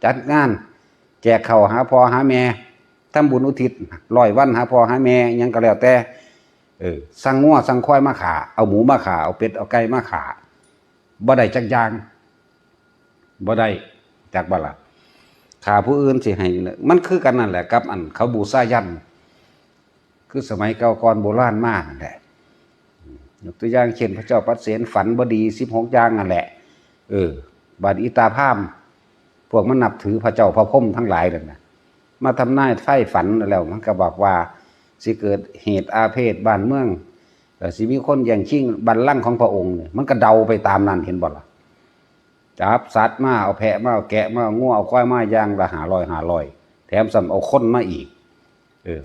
จัดงานแจกข้าวหาพ่อหาแม่ทำบุญอุทิศ100 วันหาพ่อหาแม่ยังก็แล้วแต่สั่งงัวสั่งควายมาขาเอาหมูมาขาเอาเป็ดเอาไก่มาขาบ่ได้จักอย่างบ่ได้จากบ่ล่ะขาผู้อื่นสิให้มันคือกันนั่นแหละกับอันเขาบูชายันคือสมัยเก่าก่อนโบราณมากนั่นแหละยกตัวอย่างเช่นพระเจ้าปัสเสนฝันบ่ดี16อย่างนั่นแหละบาดอิตาพามพวกมันนับถือพระเจ้าพระพรหมทั้งหลายนั่นน่ะมาทำนายไฟฝันแล้วมันก็บอกว่าสิเกิดเหตุอาเพศบ้านเมืองสิมีคนแย่งชิงบัลลังก์ของพระองค์เนี่ยมันก็เดาไปตามนั้นเห็นบ่ล่ะจับสัตว์มาเอาแพะมาเอาแกะมาเอางัวเอาควายมาย่างละ500แถมซ้ำเอาคนมาอีก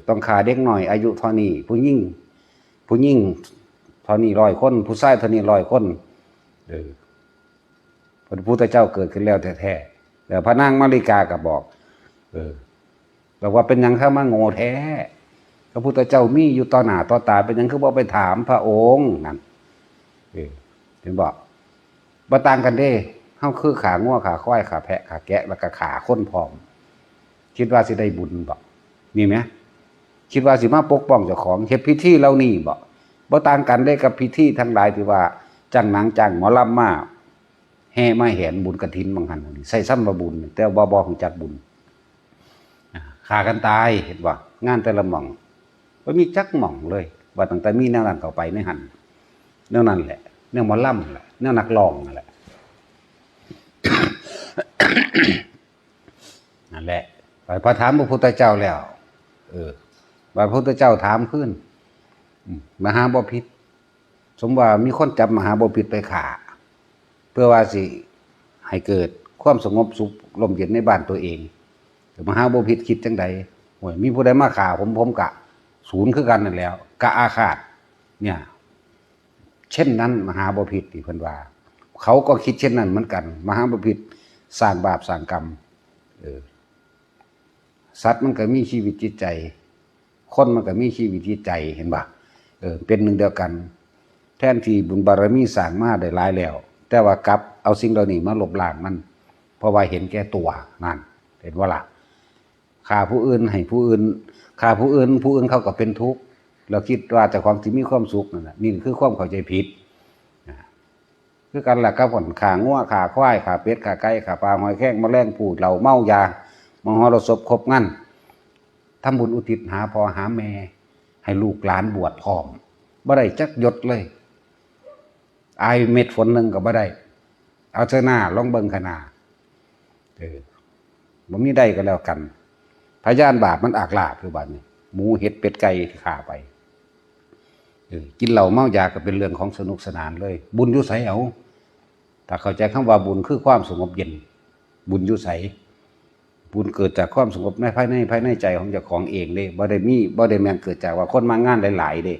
ต้องฆ่าเด็กน้อยอายุเท่านี้ผู้หญิงเท่านี้100 คนผู้ชายเท่านี้100 คนพระพุทธเจ้าเกิดขึ้นแล้วแท้ๆแล้วพระนางมาริกาก็บอกบอกว่าเป็นหยังข้ามาโง่แท้พระพุทธเจ้ามีอยู่ต่อหน้าต่อตาเป็นหยังคือบ่ไปถามพระองค์นั่นถึงบอกบ่ต่างกันเด้เฮาคือขางัวขาควายขาแพะขาแกะแล้วก็ขาคนพร้อมคิดว่าสิได้บุญบ่มีไหมคิดว่าสิมาปกป้องเจ้าของเฮ็ดพิธีเหล่านี้บ่ต่างกันได้กับพิธีทั้งหลายที่ว่าจ้างหนังจ้างหมอลำมาแห่มาแห่บุญกฐินบางหันใส่ซ้ำว่าบุญแต่บ่ของจักบุญฆ่ากันตายเห็นบ่งานแต่ละหม่องบ่มีจักหม่องเลยว่าตั้งแต่มีแนวนั้นเข้าไปในหันแนวนั้นแหละแนวหมอลำแหละแนวนักร้องนั่นแหละนั่นแหละพอถามพระพุทธเจ้าแล้วพระพุทธเจ้าถามขึ้นมหาบพิตรสมว่ามีคนจับมหาบพิตรไปฆ่าเพื่อว่าสิให้เกิดความสงบสุขลมเย็นในบ้านตัวเองมหาบพิตรคิดจังใดโอ้ยมีผู้ใดมาฆ่าผมกะศูนย์คือกันนั่นแล้วกะอาฆาตเนี่ยเช่นนั้นมหาบพิตรที่เพิ่นว่าเขาก็คิดเช่นนั้นเหมือนกันมหาบพิตรสร้างบาปสร้างกรรมสัตว์มันก็มีชีวิตจิตใจคนมันก็มีชีวิตจิตใจเห็นบ่เป็นหนึ่งเดียวกันแทนที่บุญบารมีสร้างมาได้หลายแล้วแต่ว่ากลับเอาสิ่งเหล่านี้มาลบล้างมันเพราะว่าเห็นแก่ตัวนั่นเห็นว่าล่ะฆ่าผู้อื่นให้ผู้อื่นฆ่าผู้อื่นเขาก็เป็นทุกข์เราคิดว่าเจ้าของสิมีความสุขนั่นน่ะนี่คือความเข้าใจผิดคือกันล่ะกับผลฆ่างัวฆ่าควายฆ่าเป็ดฆ่าไก่ฆ่าปลาหอยแครงแมลงภู่เหล้าเมายามหรสพครบงั้นทำบุญอุทิศหาพ่อหาแม่ให้ลูกหลานบวชพร้อมบ่ได้จักหยดเลยอายเม็ดฝนนึงก็บ่ได้เอาเสื้อหน้าลองเบิ่งขนาบ่มีได้ก็แล้วกันพยานบาปมันอากลาบคือบัดนี้หมูเห็ดเป็ดไก่ที่ฆ่าไปกินเหล้าเมายาก็เป็นเรื่องของสนุกสนานเลยบุญอยู่ไสเอาถ้าเข้าใจคำว่าบุญคือความสงบเย็นบุญอยู่ไสบุญเกิดจากความสงบในภายในใจของเจ้าของเองเด้บ่ได้แม่นเกิดจากว่าคนมางานหลายๆเด้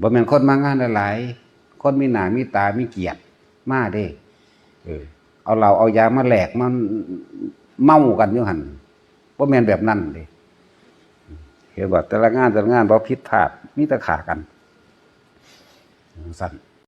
บ่แม่นคนมางานหลายๆคนมีหน้ามีตามีเกียรติมาเด้เอาเหล้าเอายามาแลกมันเมากันอยู่หั่นบ่แม่นแบบนั้นเด้เห็นว่าแต่ละงานบ่ผิดพลาดมีแต่ฆ่ากันสั่น